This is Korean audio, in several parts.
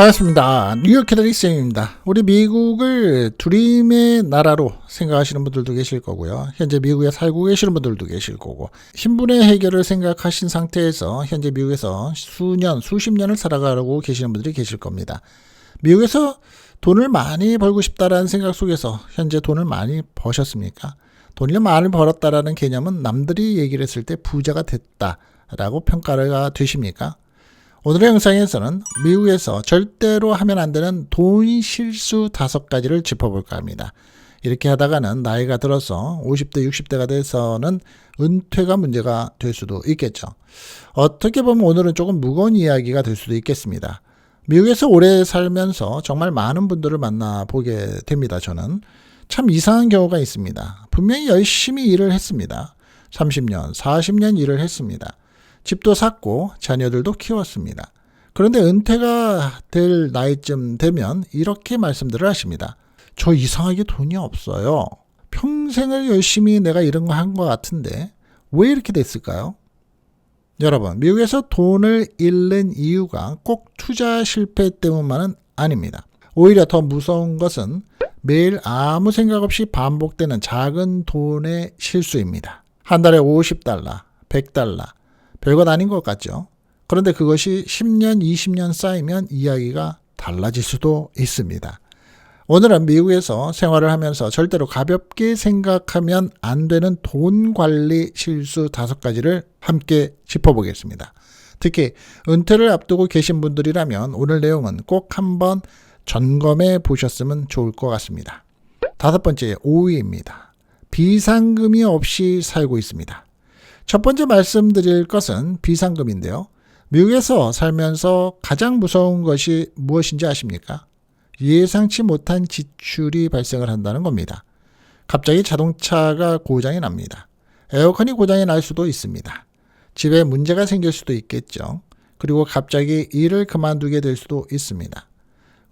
반갑습니다. 뉴욕 캐더릭 쌤입니다. 우리 미국을 드림의 나라로 생각하시는 분들도 계실 거고요. 현재 미국에 살고 계시는 분들도 계실 거고, 신분의 해결을 생각하신 상태에서 현재 미국에서 수년, 수십 년을 살아가고 계시는 분들이 계실 겁니다. 미국에서 돈을 많이 벌고 싶다라는 생각 속에서 현재 돈을 많이 버셨습니까? 돈을 많이 벌었다라는 개념은 남들이 얘기를 했을 때 부자가 됐다라고 평가가 되십니까? 오늘의 영상에서는 미국에서 절대로 하면 안 되는 돈 실수 5가지를 짚어볼까 합니다. 이렇게 하다가는 나이가 들어서 50대, 60대가 돼서는 은퇴가 문제가 될 수도 있겠죠. 어떻게 보면 오늘은 조금 무거운 이야기가 될 수도 있겠습니다. 미국에서 오래 살면서 정말 많은 분들을 만나보게 됩니다. 저는 참 이상한 경우가 있습니다. 분명히 열심히 일을 했습니다. 30년, 40년 일을 했습니다. 집도 샀고 자녀들도 키웠습니다. 그런데 은퇴가 될 나이쯤 되면 이렇게 말씀들을 하십니다. 저 이상하게 돈이 없어요. 평생을 열심히 내가 이런 거 한 것 같은데 왜 이렇게 됐을까요? 여러분, 미국에서 돈을 잃는 이유가 꼭 투자 실패 때문만은 아닙니다. 오히려 더 무서운 것은 매일 아무 생각 없이 반복되는 작은 돈의 실수입니다. 한 달에 $50, $100, 별것 아닌 것 같죠. 그런데 그것이 10년, 20년 쌓이면 이야기가 달라질 수도 있습니다. 오늘은 미국에서 생활을 하면서 절대로 가볍게 생각하면 안 되는 돈 관리 실수 5가지를 함께 짚어보겠습니다. 특히 은퇴를 앞두고 계신 분들이라면 오늘 내용은 꼭 한번 점검해 보셨으면 좋을 것 같습니다. 5번째, 5위입니다. 비상금이 없이 살고 있습니다. 첫 번째 말씀드릴 것은 비상금인데요. 미국에서 살면서 가장 무서운 것이 무엇인지 아십니까? 예상치 못한 지출이 발생을 한다는 겁니다. 갑자기 자동차가 고장이 납니다. 에어컨이 고장이 날 수도 있습니다. 집에 문제가 생길 수도 있겠죠. 그리고 갑자기 일을 그만두게 될 수도 있습니다.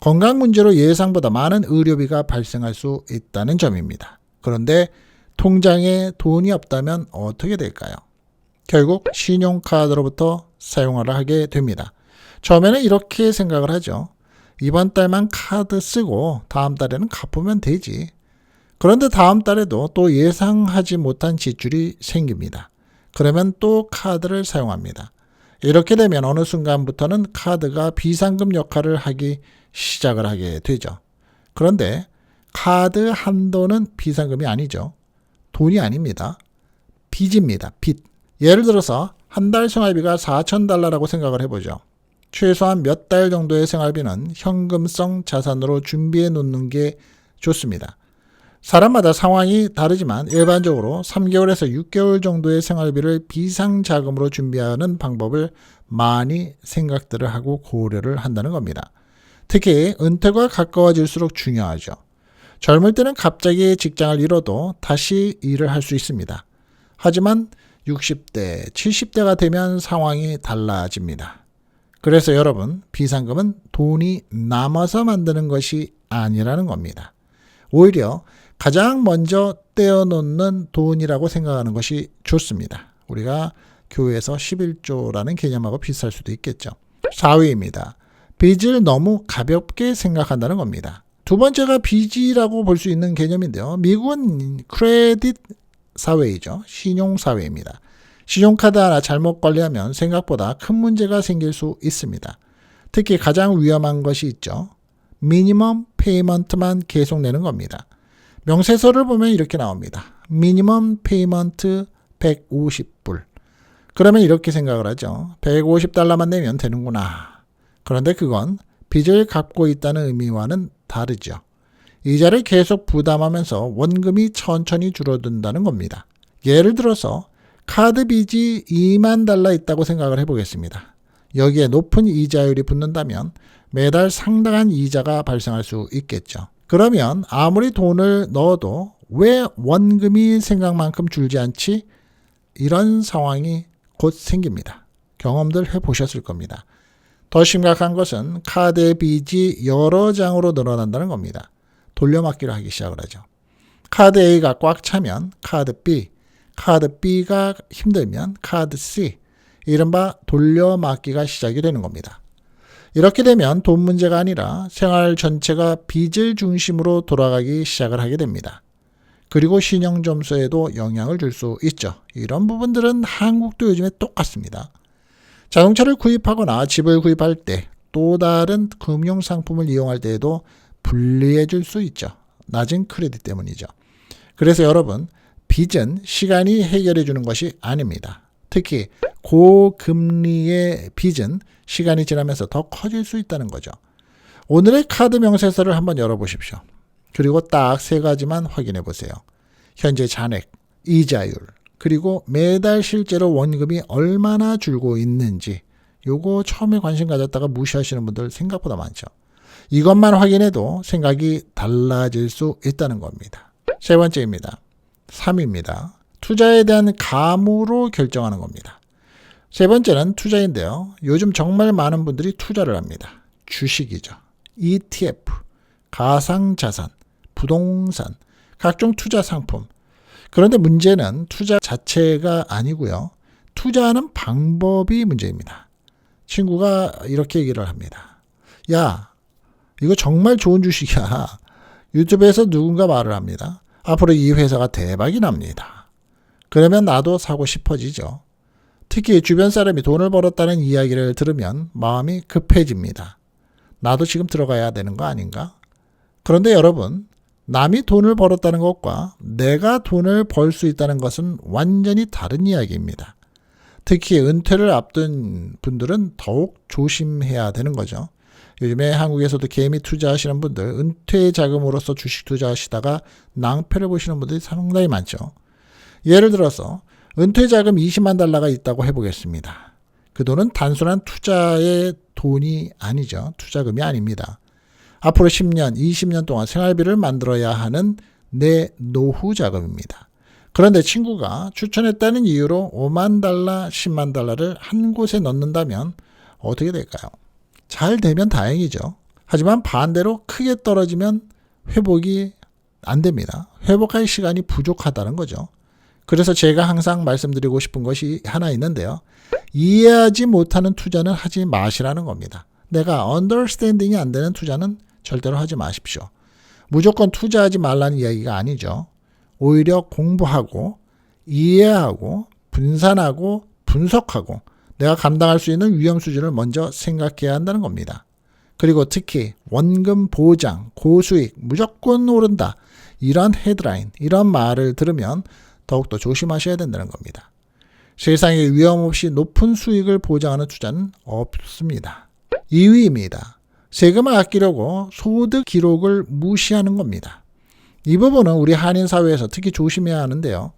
건강 문제로 예상보다 많은 의료비가 발생할 수 있다는 점입니다. 그런데 통장에 돈이 없다면 어떻게 될까요? 결국 신용카드로부터 사용을 하게 됩니다. 처음에는 이렇게 생각을 하죠. 이번 달만 카드 쓰고 다음 달에는 갚으면 되지. 그런데 다음 달에도 또 예상하지 못한 지출이 생깁니다. 그러면 또 카드를 사용합니다. 이렇게 되면 어느 순간부터는 카드가 비상금 역할을 하기 시작을 하게 되죠. 그런데 카드 한도는 비상금이 아니죠. 돈이 아닙니다. 빚입니다. 빚. 예를 들어서 한 달 생활비가 $4,000라고 생각을 해보죠. 최소한 몇 달 정도의 생활비는 현금성 자산으로 준비해 놓는 게 좋습니다. 사람마다 상황이 다르지만 일반적으로 3개월에서 6개월 정도의 생활비를 비상자금으로 준비하는 방법을 많이 생각들을 하고 고려를 한다는 겁니다. 특히 은퇴가 가까워질수록 중요하죠. 젊을 때는 갑자기 직장을 잃어도 다시 일을 할 수 있습니다. 하지만 60대, 70대가 되면 상황이 달라집니다. 그래서 여러분, 비상금은 돈이 남아서 만드는 것이 아니라는 겁니다. 오히려 가장 먼저 떼어놓는 돈이라고 생각하는 것이 좋습니다. 우리가 교회에서 11조라는 개념하고 비슷할 수도 있겠죠. 4위입니다. 빚을 너무 가볍게 생각한다는 겁니다. 두 번째가 빚이라고 볼 수 있는 개념인데요. 미국은 크레딧 사회이죠. 신용사회입니다. 신용카드 하나 잘못 관리하면 생각보다 큰 문제가 생길 수 있습니다. 특히 가장 위험한 것이 있죠. 미니멈 페이먼트만 계속 내는 겁니다. 명세서를 보면 이렇게 나옵니다. 미니멈 페이먼트 $150. 그러면 이렇게 생각을 하죠. $150만 내면 되는구나. 그런데 그건 빚을 갚고 있다는 의미와는 다르죠. 이자를 계속 부담하면서 원금이 천천히 줄어든다는 겁니다. 예를 들어서 카드 빚이 $20,000 있다고 생각을 해보겠습니다. 여기에 높은 이자율이 붙는다면 매달 상당한 이자가 발생할 수 있겠죠. 그러면 아무리 돈을 넣어도 왜 원금이 생각만큼 줄지 않지? 이런 상황이 곧 생깁니다. 경험들 해보셨을 겁니다. 더 심각한 것은 카드의 빚이 여러 장으로 늘어난다는 겁니다. 돌려막기를 하기 시작을 하죠. 카드 A가 꽉 차면 카드 B, 카드 B가 힘들면 카드 C, 이른바 돌려막기가 시작이 되는 겁니다. 이렇게 되면 돈 문제가 아니라 생활 전체가 빚을 중심으로 돌아가기 시작을 하게 됩니다. 그리고 신용 점수에도 영향을 줄 수 있죠. 이런 부분들은 한국도 요즘에 똑같습니다. 자동차를 구입하거나 집을 구입할 때 또 다른 금융상품을 이용할 때에도 불리해 줄 수 있죠. 낮은 크레딧 때문이죠. 그래서 여러분, 빚은 시간이 해결해 주는 것이 아닙니다. 특히 고금리의 빚은 시간이 지나면서 더 커질 수 있다는 거죠. 오늘의 카드 명세서를 한번 열어보십시오. 그리고 딱 3가지만 확인해 보세요. 현재 잔액, 이자율, 그리고 매달 실제로 원금이 얼마나 줄고 있는지, 요거 처음에 관심 가졌다가 무시하시는 분들 생각보다 많죠. 이것만 확인해도 생각이 달라질 수 있다는 겁니다. 3번째입니다. 3입니다. 투자에 대한 감으로 결정하는 겁니다. 3번째는 투자인데요. 요즘 정말 많은 분들이 투자를 합니다. 주식이죠. ETF, 가상자산, 부동산, 각종 투자 상품. 그런데 문제는 투자 자체가 아니고요. 투자하는 방법이 문제입니다. 친구가 이렇게 얘기를 합니다. 야, 이거 정말 좋은 주식이야. 유튜브에서 누군가 말을 합니다. 앞으로 이 회사가 대박이 납니다. 그러면 나도 사고 싶어지죠. 특히 주변 사람이 돈을 벌었다는 이야기를 들으면 마음이 급해집니다. 나도 지금 들어가야 되는 거 아닌가? 그런데 여러분, 남이 돈을 벌었다는 것과 내가 돈을 벌 수 있다는 것은 완전히 다른 이야기입니다. 특히 은퇴를 앞둔 분들은 더욱 조심해야 되는 거죠. 요즘에 한국에서도 개미 투자하시는 분들, 은퇴 자금으로서 주식 투자하시다가 낭패를 보시는 분들이 상당히 많죠. 예를 들어서 은퇴 자금 20만 달러가 있다고 해보겠습니다. 그 돈은 단순한 투자의 돈이 아니죠. 투자금이 아닙니다. 앞으로 10년, 20년 동안 생활비를 만들어야 하는 내 노후 자금입니다. 그런데 친구가 추천했다는 이유로 5만 달러, 10만 달러를 한 곳에 넣는다면 어떻게 될까요? 잘 되면 다행이죠. 하지만 반대로 크게 떨어지면 회복이 안 됩니다. 회복할 시간이 부족하다는 거죠. 그래서 제가 항상 말씀드리고 싶은 것이 하나 있는데요. 이해하지 못하는 투자는 하지 마시라는 겁니다. 내가 understanding이 안 되는 투자는 절대로 하지 마십시오. 무조건 투자하지 말라는 이야기가 아니죠. 오히려 공부하고 이해하고 분산하고 분석하고 내가 감당할 수 있는 위험 수준을 먼저 생각해야 한다는 겁니다. 그리고 특히 원금 보장, 고수익, 무조건 오른다. 이런 헤드라인, 이런 말을 들으면 더욱더 조심하셔야 된다는 겁니다. 세상에 위험 없이 높은 수익을 보장하는 투자는 없습니다. 2위입니다. 세금을 아끼려고 소득 기록을 무시하는 겁니다. 이 부분은 우리 한인 사회에서 특히 조심해야 하는데요.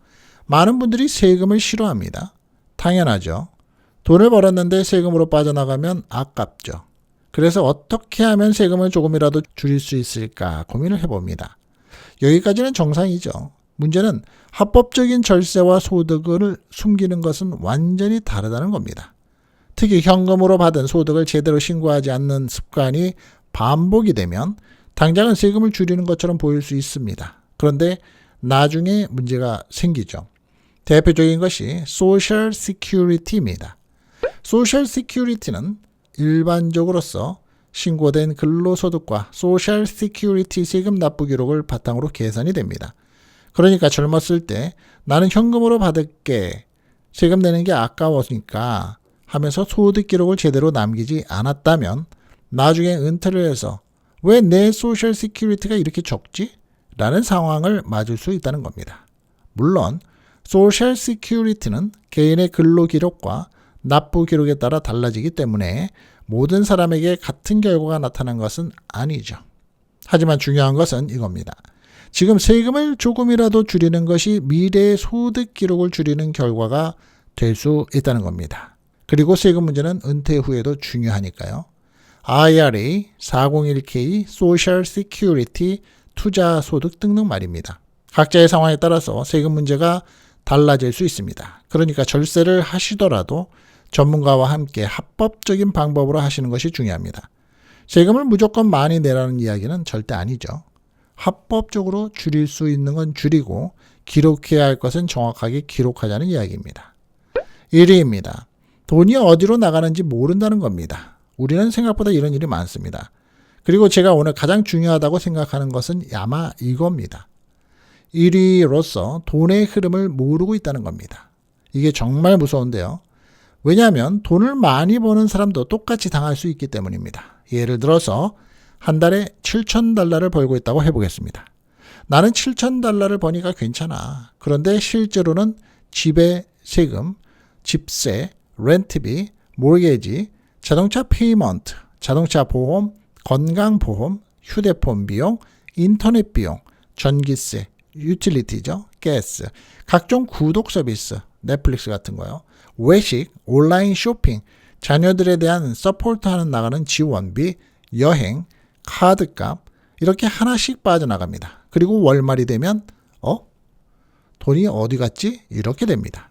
많은 분들이 세금을 싫어합니다. 당연하죠. 돈을 벌었는데 세금으로 빠져나가면 아깝죠. 그래서 어떻게 하면 세금을 조금이라도 줄일 수 있을까 고민을 해봅니다. 여기까지는 정상이죠. 문제는 합법적인 절세와 소득을 숨기는 것은 완전히 다르다는 겁니다. 특히 현금으로 받은 소득을 제대로 신고하지 않는 습관이 반복이 되면 당장은 세금을 줄이는 것처럼 보일 수 있습니다. 그런데 나중에 문제가 생기죠. 대표적인 것이 소셜 시큐리티입니다. 소셜 시큐리티는 일반적으로서 신고된 근로소득과 소셜 시큐리티 세금 납부 기록을 바탕으로 계산이 됩니다. 그러니까 젊었을 때 나는 현금으로 받을게, 세금 내는 게 아까워서니까 하면서 소득 기록을 제대로 남기지 않았다면 나중에 은퇴를 해서 왜 내 소셜 시큐리티가 이렇게 적지? 라는 상황을 맞을 수 있다는 겁니다. 물론 소셜 시큐리티는 개인의 근로 기록과 납부 기록에 따라 달라지기 때문에 모든 사람에게 같은 결과가 나타난 것은 아니죠. 하지만 중요한 것은 이겁니다. 지금 세금을 조금이라도 줄이는 것이 미래의 소득 기록을 줄이는 결과가 될 수 있다는 겁니다. 그리고 세금 문제는 은퇴 후에도 중요하니까요. IRA, 401k, 소셜 시큐리티, 투자 소득 등등 말입니다. 각자의 상황에 따라서 세금 문제가 달라질 수 있습니다. 그러니까 절세를 하시더라도 전문가와 함께 합법적인 방법으로 하시는 것이 중요합니다. 세금을 무조건 많이 내라는 이야기는 절대 아니죠. 합법적으로 줄일 수 있는 건 줄이고 기록해야 할 것은 정확하게 기록하자는 이야기입니다. 1위입니다. 돈이 어디로 나가는지 모른다는 겁니다. 우리는 생각보다 이런 일이 많습니다. 그리고 제가 오늘 가장 중요하다고 생각하는 것은 아마 이겁니다. 1위로서 돈의 흐름을 모르고 있다는 겁니다. 이게 정말 무서운데요. 왜냐하면 돈을 많이 버는 사람도 똑같이 당할 수 있기 때문입니다. 예를 들어서 한 달에 $7,000를 벌고 있다고 해보겠습니다. 나는 $7,000를 버니까 괜찮아. 그런데 실제로는 집의 세금, 집세, 렌트비, 모르게지, 자동차 페이먼트, 자동차 보험, 건강보험, 휴대폰 비용, 인터넷 비용, 전기세, 유틸리티죠, 가스, 각종 구독 서비스, 넷플릭스 같은 거요, 외식, 온라인 쇼핑, 자녀들에 대한 서포트하는 나가는 지원비, 여행, 카드값 이렇게 하나씩 빠져나갑니다. 그리고 월말이 되면 돈이 어디 갔지? 이렇게 됩니다.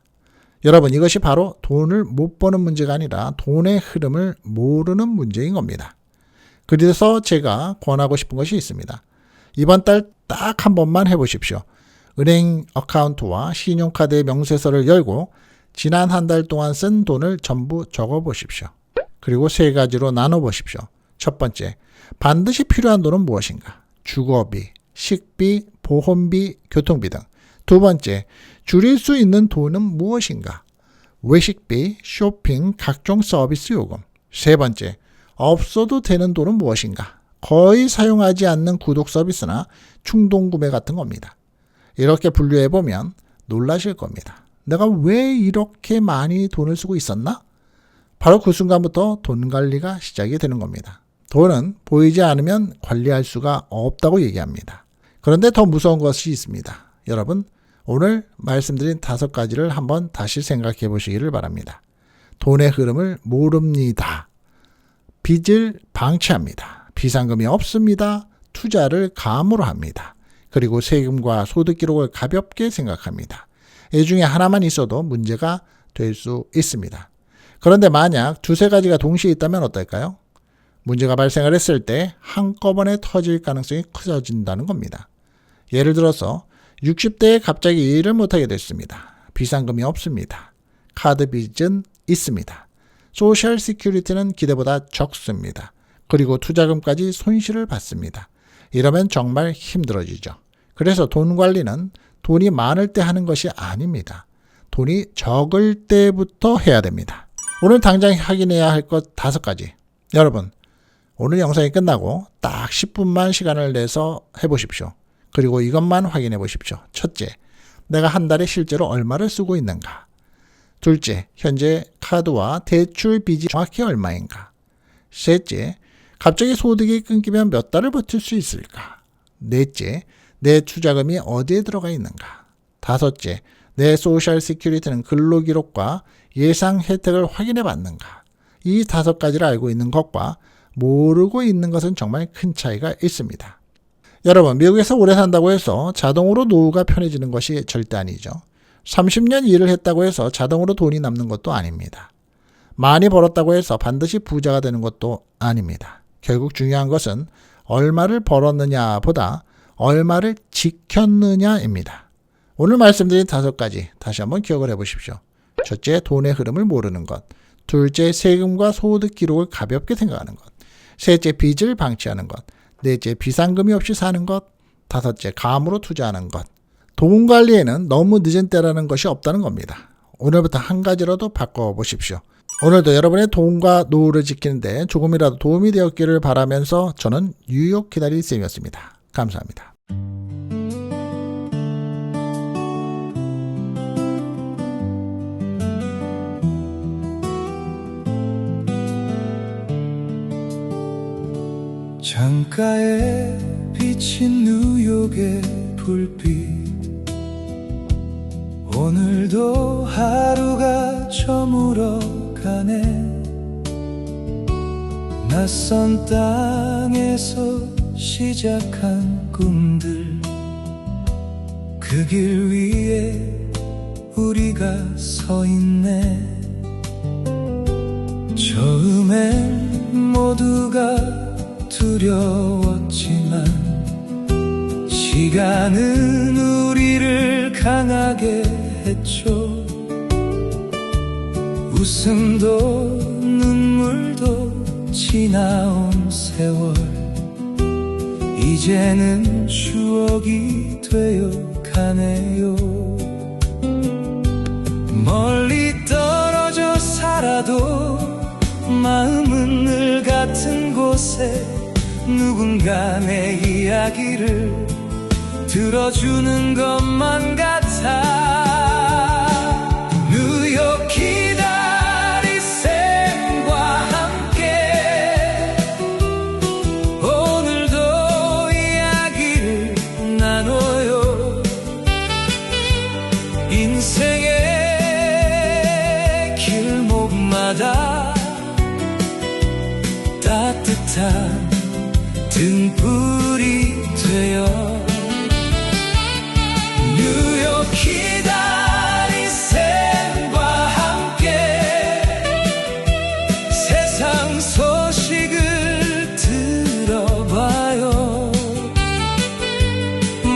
여러분, 이것이 바로 돈을 못 버는 문제가 아니라 돈의 흐름을 모르는 문제인 겁니다. 그래서 제가 권하고 싶은 것이 있습니다. 이번 달 딱 한 번만 해보십시오. 은행 어카운트와 신용카드의 명세서를 열고 지난 한 달 동안 쓴 돈을 전부 적어보십시오. 그리고 3가지로 나눠보십시오. 첫 번째, 반드시 필요한 돈은 무엇인가? 주거비, 식비, 보험비, 교통비 등. 두 번째, 줄일 수 있는 돈은 무엇인가? 외식비, 쇼핑, 각종 서비스 요금. 세 번째, 없어도 되는 돈은 무엇인가? 거의 사용하지 않는 구독 서비스나 충동 구매 같은 겁니다. 이렇게 분류해보면 놀라실 겁니다. 내가 왜 이렇게 많이 돈을 쓰고 있었나? 바로 그 순간부터 돈 관리가 시작이 되는 겁니다. 돈은 보이지 않으면 관리할 수가 없다고 얘기합니다. 그런데 더 무서운 것이 있습니다. 여러분, 오늘 말씀드린 5가지를 한번 다시 생각해 보시기를 바랍니다. 돈의 흐름을 모릅니다. 빚을 방치합니다. 비상금이 없습니다. 투자를 감으로 합니다. 그리고 세금과 소득 기록을 가볍게 생각합니다. 이 중에 하나만 있어도 문제가 될 수 있습니다. 그런데 만약 2-3가지가 동시에 있다면 어떨까요? 문제가 발생을 했을 때 한꺼번에 터질 가능성이 커진다는 겁니다. 예를 들어서 60대에 갑자기 일을 못하게 됐습니다. 비상금이 없습니다. 카드 빚은 있습니다. 소셜 시큐리티는 기대보다 적습니다. 그리고 투자금까지 손실을 받습니다. 이러면 정말 힘들어지죠. 그래서 돈 관리는 돈이 많을 때 하는 것이 아닙니다. 돈이 적을 때부터 해야 됩니다. 오늘 당장 확인해야 할 것 5가지. 여러분, 오늘 영상이 끝나고 딱 10분만 시간을 내서 해보십시오. 그리고 이것만 확인해 보십시오. 첫째, 내가 한 달에 실제로 얼마를 쓰고 있는가? 둘째, 현재 카드와 대출 빚이 정확히 얼마인가? 셋째, 갑자기 소득이 끊기면 몇 달을 버틸 수 있을까? 넷째, 내 투자금이 어디에 들어가 있는가? 다섯째, 내 소셜 시큐리티는 근로기록과 예상 혜택을 확인해 봤는가? 이 5가지를 알고 있는 것과 모르고 있는 것은 정말 큰 차이가 있습니다. 여러분, 미국에서 오래 산다고 해서 자동으로 노후가 편해지는 것이 절대 아니죠. 30년 일을 했다고 해서 자동으로 돈이 남는 것도 아닙니다. 많이 벌었다고 해서 반드시 부자가 되는 것도 아닙니다. 결국 중요한 것은 얼마를 벌었느냐 보다 얼마를 지켰느냐입니다. 오늘 말씀드린 5가지 다시 한번 기억을 해보십시오. 첫째, 돈의 흐름을 모르는 것. 둘째, 세금과 소득 기록을 가볍게 생각하는 것. 셋째, 빚을 방치하는 것. 넷째, 비상금이 없이 사는 것. 다섯째, 감으로 투자하는 것. 돈 관리에는 너무 늦은 때라는 것이 없다는 겁니다. 오늘부터 한 가지라도 바꿔보십시오. 오늘도 여러분의 돈과 노후를 지키는데 조금이라도 도움이 되었기를 바라면서 저는 뉴욕 기다릴 쌤이었습니다. 감사합니다. 창가에 비친 뉴욕의 불빛 오늘도 하루가 저물어 가네 낯선 땅에서 시작한 꿈들 그 길 위에 우리가 서 있네 처음엔 모두가 두려웠지만 시간은 우리를 강하게 했죠 웃음도 눈물도 지나온 세월 이제는 추억이 되어 가네요. 멀리 떨어져 살아도 마음은 늘 같은 곳에 누군가 내 이야기를 들어주는 것만 같아. 뉴욕 기다리 샘과 함께 오늘도 이야기를 나눠요. 인생의 길목마다 따뜻한 등불이 되어 뉴욕 기다리 샘과 함께 세상 소식을 들어봐요.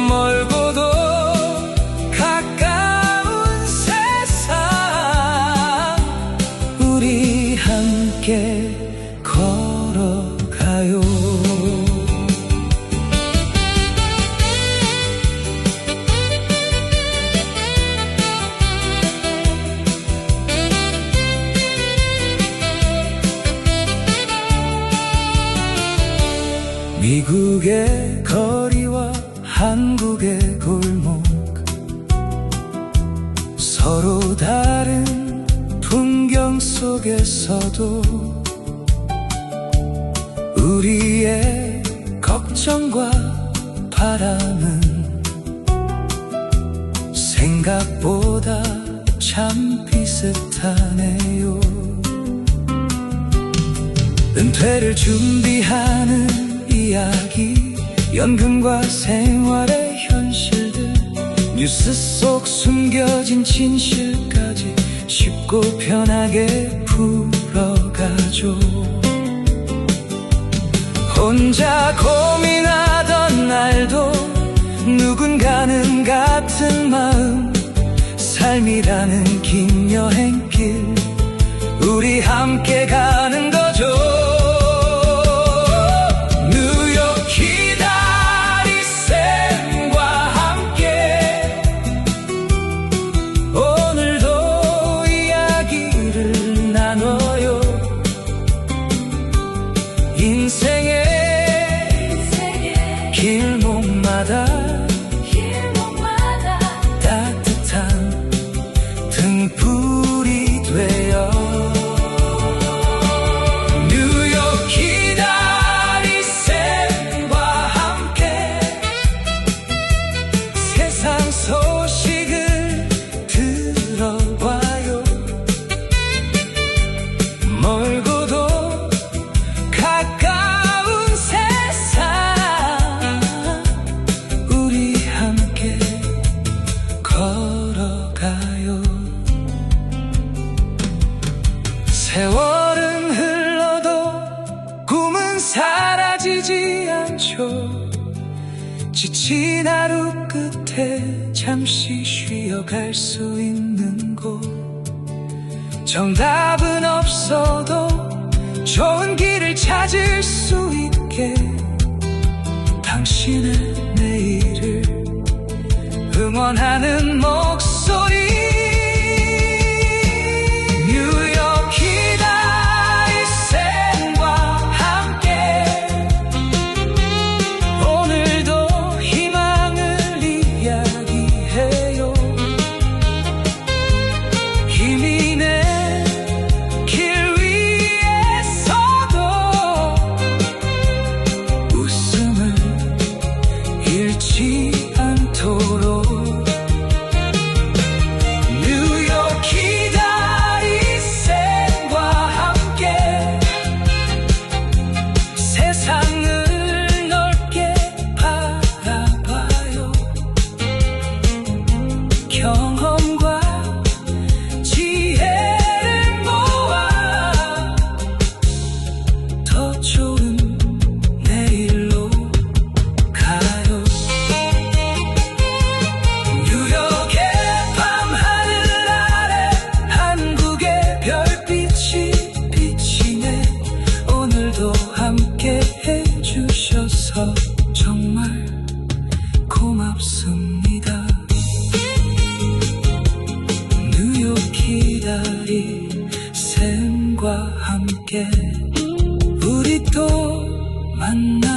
멀고도 가까운 세상 우리 함께 걸어가요. 미국의 거리와 한국의 골목 서로 다른 풍경 속에서도 우리의 걱정과 바람은 생각보다 참 비슷하네요. 은퇴를 준비하는 이야기, 연금과 생활의 현실들, 뉴스 속 숨겨진 진실까지 쉽고 편하게 풀어가죠. 혼자 고민하던 날도 누군가는 같은 마음, 삶이라는 긴 여행길 우리 함께 가는 거죠. 뉴욕 기다리 샘과 함께 오늘도 이야기를 나눠요. 인생의 길목마다 따뜻한 등불이 되어 뉴욕 기다리 샘과 함께 세상 소식을 들어봐요. 멀고도 가까운 세상 우리 함께 걸어가요. 세월은 흘러도 꿈은 사라지지 않죠. 지친 하루 끝에 잠시 쉬어갈 수 있는 곳, 정답은 없어도 좋은 길을 찾을 수 있게 당신의 내일을 응원하는 목소리. 뉴욕 기다리 샘과 함께 오늘도 희망을 이야기해요. 힘이 내 길 위에서도 웃음을 잃지 않도록 뉴욕 기다리 샘과 함께 세상을 넓게 바라봐요. 경험과 지혜를 모아 더 좋은 내일로 가요. 오늘도 함께 해주셔서 정말 고맙습니다. 뉴욕 기다리 샘과 함께 우리 또 만나